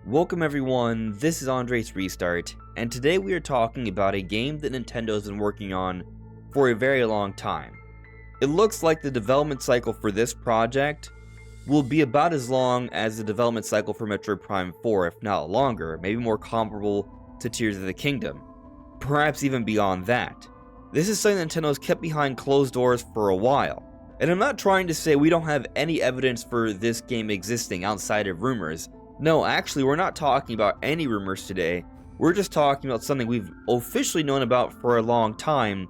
Welcome everyone, this is Andre's Restart, and today we are talking about a game that Nintendo has been working on for a very long time. It looks like the development cycle for this project will be about as long as the development cycle for Metroid Prime 4, if not longer, maybe more comparable to Tears of the Kingdom, perhaps even beyond that. This is something Nintendo has kept behind closed doors for a while, and I'm not trying to say we don't have any evidence for this game existing outside of rumors. No, actually, we're not talking about any rumors today. We're just talking about something we've officially known about for a long time,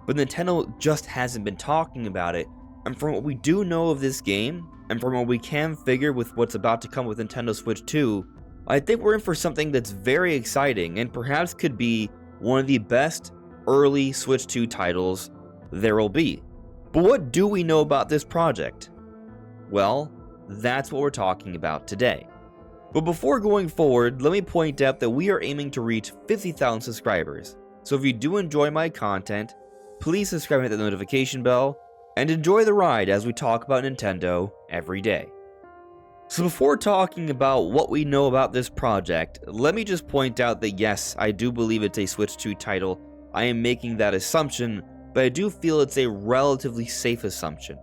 but Nintendo just hasn't been talking about it. And from what we do know of this game, and from what we can figure with what's about to come with Nintendo Switch 2, I think we're in for something that's very exciting and perhaps could be one of the best early Switch 2 titles there will be. But what do we know about this project? Well, that's what we're talking about today. But before going forward, let me point out that we are aiming to reach 50,000 subscribers. So if you do enjoy my content, please subscribe and hit the notification bell, and enjoy the ride as we talk about Nintendo every day. So before talking about what we know about this project, let me just point out that yes, I do believe it's a Switch 2 title. I am making that assumption, but I do feel it's a relatively safe assumption.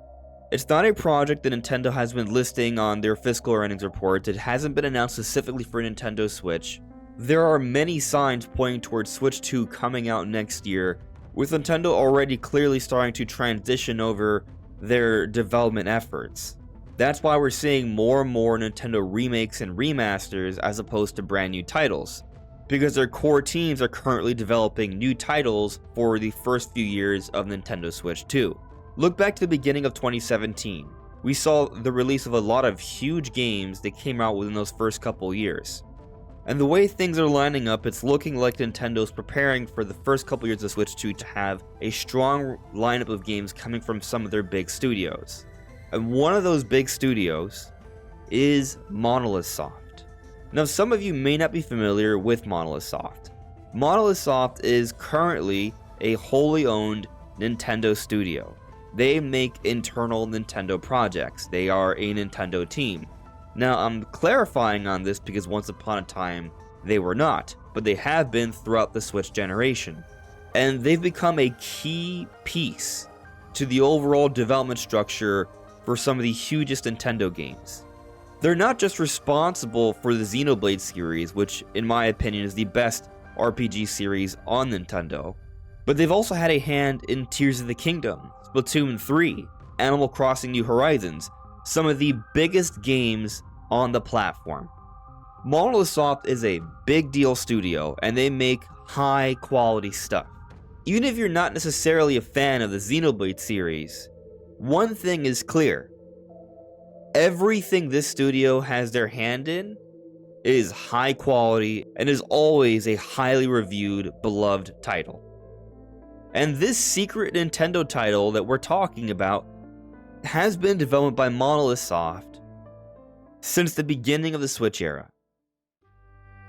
It's not a project that Nintendo has been listing on their fiscal earnings reports. It hasn't been announced specifically for Nintendo Switch. There are many signs pointing towards Switch 2 coming out next year, with Nintendo already clearly starting to transition over their development efforts. That's why we're seeing more and more Nintendo remakes and remasters as opposed to brand new titles, because their core teams are currently developing new titles for the first few years of Nintendo Switch 2. Look back to the beginning of 2017. We saw the release of a lot of huge games that came out within those first couple years. And the way things are lining up, it's looking like Nintendo's preparing for the first couple years of Switch 2 to have a strong lineup of games coming from some of their big studios. And one of those big studios is Monolithsoft. Now, some of you may not be familiar with Monolithsoft. Monolithsoft is currently a wholly owned Nintendo studio. They make internal Nintendo projects. They are a Nintendo team. Now, I'm clarifying on this because once upon a time, they were not, but they have been throughout the Switch generation. And they've become a key piece to the overall development structure for some of the hugest Nintendo games. They're not just responsible for the Xenoblade series, which in my opinion is the best RPG series on Nintendo, but they've also had a hand in Tears of the Kingdom, Splatoon 3, Animal Crossing New Horizons, some of the biggest games on the platform. Monolithsoft is a big deal studio, and they make high quality stuff. Even if you're not necessarily a fan of the Xenoblade series, one thing is clear. Everything this studio has their hand in is high quality and is always a highly reviewed, beloved title. And this secret Nintendo title that we're talking about has been developed by Monolithsoft since the beginning of the Switch era.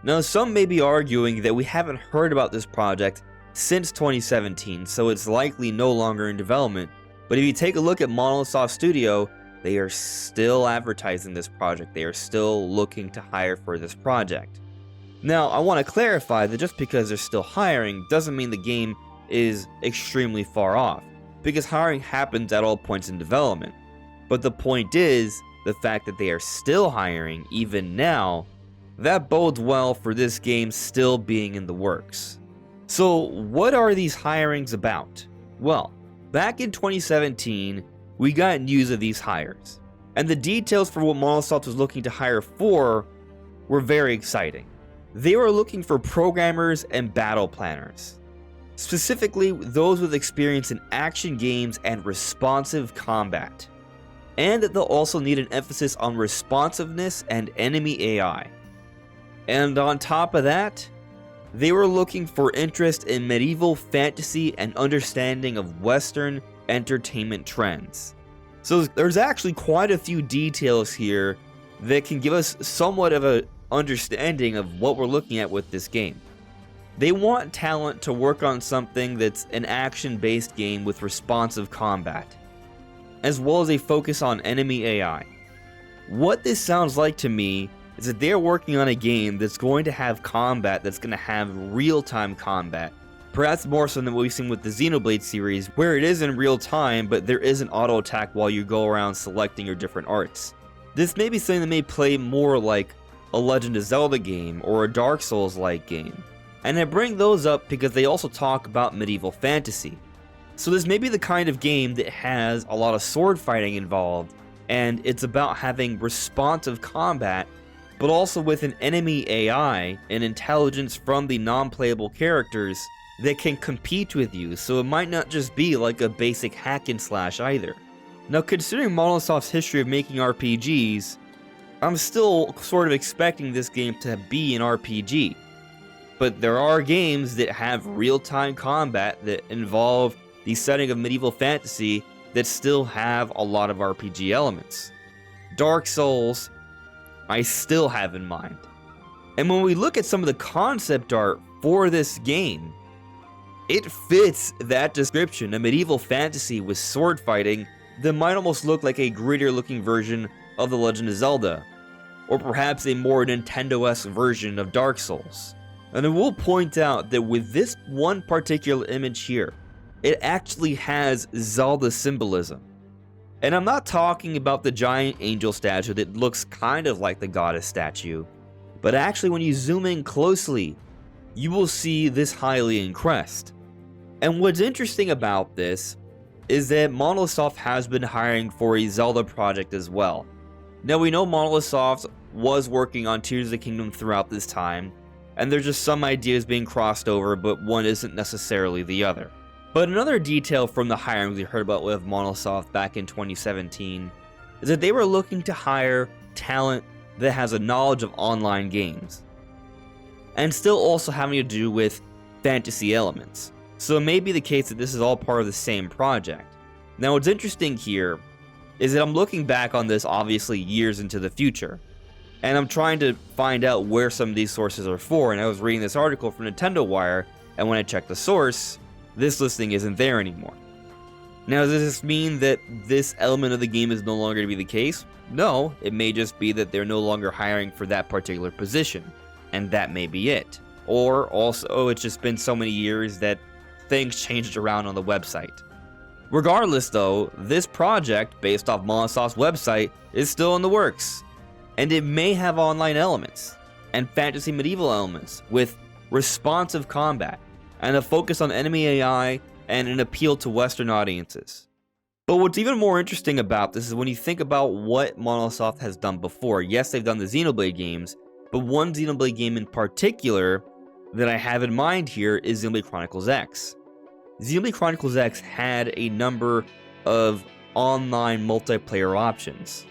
Now, some may be arguing that we haven't heard about this project since 2017, so it's likely no longer in development. But if you take a look at Monolithsoft Studio, they are still advertising this project. They are still looking to hire for this project. Now, I want to clarify that just because they're still hiring doesn't mean the game is extremely far off, because hiring happens at all points in development. But the point is, the fact that they are still hiring, even now, that bodes well for this game still being in the works. So, what are these hirings about? Well, back in 2017, we got news of these hires, and the details for what Monolithsoft was looking to hire for were very exciting. They were looking for programmers and battle planners. Specifically, those with experience in action games and responsive combat. And that they'll also need an emphasis on responsiveness and enemy AI. And on top of that, they were looking for interest in medieval fantasy and understanding of Western entertainment trends. So there's actually quite a few details here that can give us somewhat of an understanding of what we're looking at with this game. They want talent to work on something that's an action-based game with responsive combat. as well as a focus on enemy AI. What this sounds like to me is that they're working on a game that's going to have combat that's going to have real-time combat. Perhaps more so than what we've seen with the Xenoblade series, where it is in real time, but there is an auto attack while you go around selecting your different arts. This may be something that may play more like a Legend of Zelda game or a Dark Souls-like game. And I bring those up because they also talk about medieval fantasy. So this may be the kind of game that has a lot of sword fighting involved, and it's about having responsive combat, but also with an enemy AI and intelligence from the non-playable characters that can compete with you, so it might not just be like a basic hack and slash either. Now, considering Monolithsoft's history of making RPGs, I'm still sort of expecting this game to be an RPG. But there are games that have real-time combat that involve the setting of medieval fantasy that still have a lot of RPG elements. Dark Souls, I still have in mind. And when we look at some of the concept art for this game, it fits that description, a medieval fantasy with sword fighting that might almost look like a grittier looking version of The Legend of Zelda, or perhaps a more Nintendo-esque version of Dark Souls. And I will point out that with this one particular image here, it actually has Zelda symbolism. And I'm not talking about the giant angel statue that looks kind of like the goddess statue, but actually when you zoom in closely, you will see this Hylian crest. And what's interesting about this is that Monolithsoft has been hiring for a Zelda project as well. Now we know Monolithsoft was working on Tears of the Kingdom throughout this time, and there's just some ideas being crossed over, but one isn't necessarily the other. But another detail from the hiring we heard about with Monolithsoft back in 2017 is that they were looking to hire talent that has a knowledge of online games, and still also having to do with fantasy elements. So it may be the case that this is all part of the same project. Now what's interesting here is that I'm looking back on this obviously years into the future, and I'm trying to find out where some of these sources are for, and I was reading this article from Nintendo Wire, and when I checked the source, this listing isn't there anymore. Now does this mean that this element of the game is no longer to be the case? No, it may just be that they're no longer hiring for that particular position, and that may be it. Or also it's just been so many years that things changed around on the website. Regardless though, this project, based off Monolithsoft's website, is still in the works. And it may have online elements, and fantasy medieval elements, with responsive combat, and a focus on enemy AI, and an appeal to Western audiences. But what's even more interesting about this is when you think about what Monolithsoft has done before. Yes, they've done the Xenoblade games, but one Xenoblade game in particular that I have in mind here is Xenoblade Chronicles X. Xenoblade Chronicles X had a number of online multiplayer options.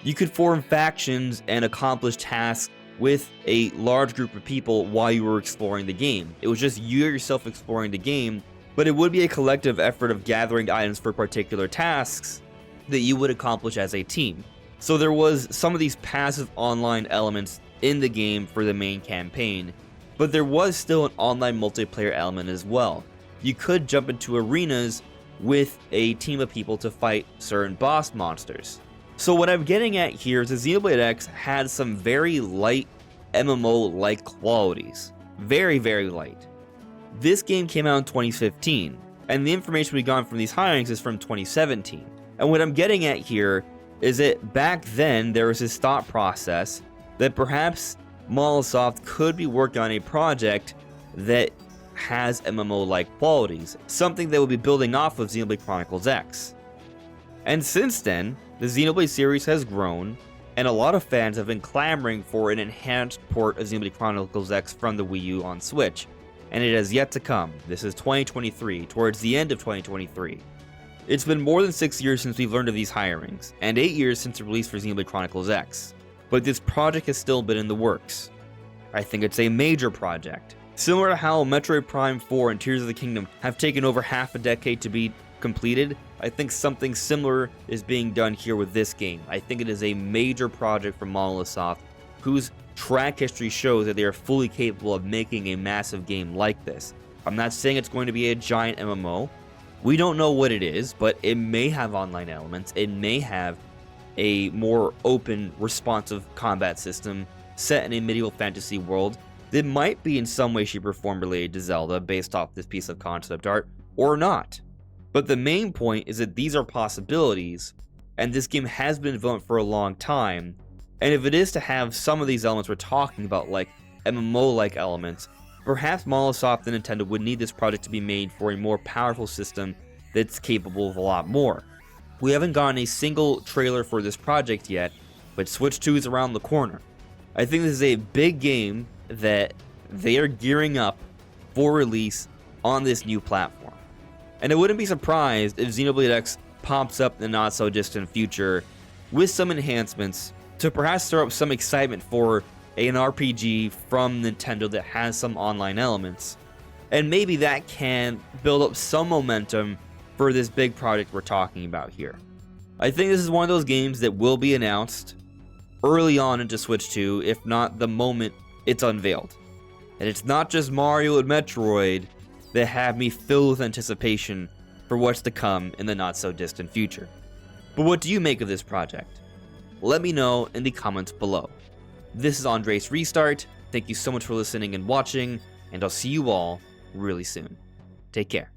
You could form factions and accomplish tasks with a large group of people while you were exploring the game. It was just you yourself exploring the game, but it would be a collective effort of gathering items for particular tasks that you would accomplish as a team. So there was some of these passive online elements in the game for the main campaign, but there was still an online multiplayer element as well. You could jump into arenas with a team of people to fight certain boss monsters. So what I'm getting at here is that Xenoblade X had some very light MMO-like qualities. Very, very light. This game came out in 2015, and the information we got from these hirings is from 2017. And what I'm getting at here is that back then there was this thought process that perhaps Monolithsoft could be working on a project that has MMO-like qualities, something that will be building off of Xenoblade Chronicles X. And since then, the Xenoblade series has grown, and a lot of fans have been clamoring for an enhanced port of Xenoblade Chronicles X from the Wii U on Switch, and it has yet to come. This is 2023, towards the end of 2023. It's been more than 6 years since we've learned of these hirings, and 8 years since the release for Xenoblade Chronicles X, but this project has still been in the works. I think it's a major project. Similar to how Metroid Prime 4 and Tears of the Kingdom have taken over half a decade to be completed, I think something similar is being done here with this game. I think it is a major project from Monolithsoft, whose track history shows that they are fully capable of making a massive game like this. I'm not saying it's going to be a giant MMO, We don't know what it is, but it may have online elements. It may have a more open, responsive combat system set in a medieval fantasy world that might be in some way, shape, or form related to Zelda based off this piece of concept art, or not. But the main point is that these are possibilities, and this game has been developed for a long time, and if it is to have some of these elements we're talking about, like MMO-like elements, perhaps Monolithsoft and Nintendo would need this project to be made for a more powerful system that's capable of a lot more. We haven't gotten a single trailer for this project yet, but Switch 2 is around the corner. I think this is a big game that they are gearing up for release on this new platform. And I wouldn't be surprised if Xenoblade X pops up in the not so distant future with some enhancements to perhaps stir up some excitement for an RPG from Nintendo that has some online elements. And maybe that can build up some momentum for this big project we're talking about here. I think this is one of those games that will be announced early on into Switch 2, if not the moment it's unveiled. And it's not just Mario and Metroid that have me filled with anticipation for what's to come in the not so distant future. But what do you make of this project? Let me know in the comments below. This is Andres Restart. Thank you so much for listening and watching, and I'll see you all really soon. Take care.